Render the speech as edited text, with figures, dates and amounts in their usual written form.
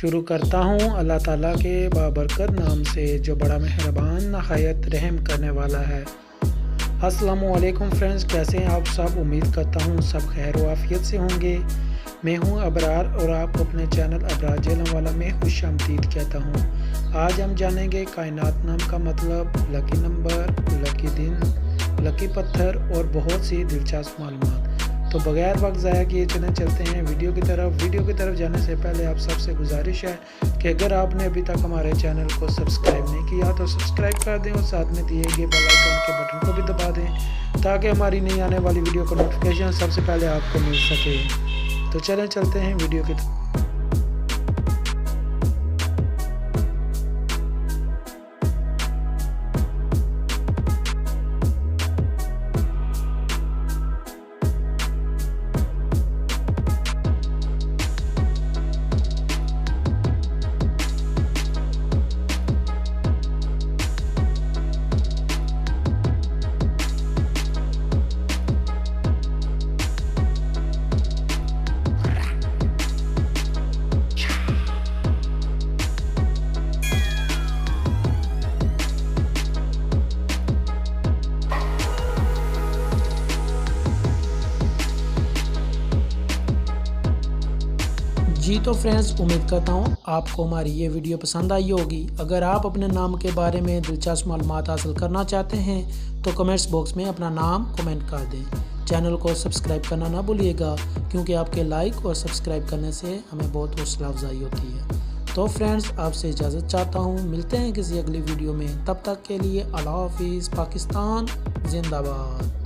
शुरू करता हूँ अल्लाह ताला के बाबरकत नाम से जो बड़ा मेहरबान नहायत रहम करने वाला है। अस्सलामुअलैकुम फ्रेंड्स, कैसे हैं आप सब। उम्मीद करता हूँ सब खैर व आफियत से होंगे। मैं हूँ अबरार और आपको अपने चैनल अबरार जलमवाला में खुशामदीद कहता हूँ। आज हम जानेंगे कायनात नाम का मतलब, लकी नंबर, लकी दिन, लकी पत्थर और बहुत सी दिलचस्प मालूमात। तो बगैर वक्त ज़ाया किए चलते हैं वीडियो की तरफ जाने से पहले आप सबसे गुजारिश है कि अगर आपने अभी तक हमारे चैनल को सब्सक्राइब नहीं किया तो सब्सक्राइब कर दें और साथ में दिए गए बेल आइकन के बटन को भी दबा दें ताकि हमारी नई आने वाली वीडियो का नोटिफिकेशन सबसे पहले आपको मिल सके। तो चलते हैं वीडियो की तरफ। जी तो फ्रेंड्स, उम्मीद करता हूँ आपको हमारी ये वीडियो पसंद आई होगी। अगर आप अपने नाम के बारे में दिलचस्प मालूमात हासिल करना चाहते हैं तो कमेंट्स बॉक्स में अपना नाम कमेंट कर दें। चैनल को सब्सक्राइब करना ना भूलिएगा क्योंकि आपके लाइक और सब्सक्राइब करने से हमें बहुत हौसला अफजाई होती है। तो फ्रेंड्स, आपसे इजाज़त चाहता हूँ। मिलते हैं किसी अगली वीडियो में, तब तक के लिए अल्लाह हाफिज़। पाकिस्तान जिंदाबाद।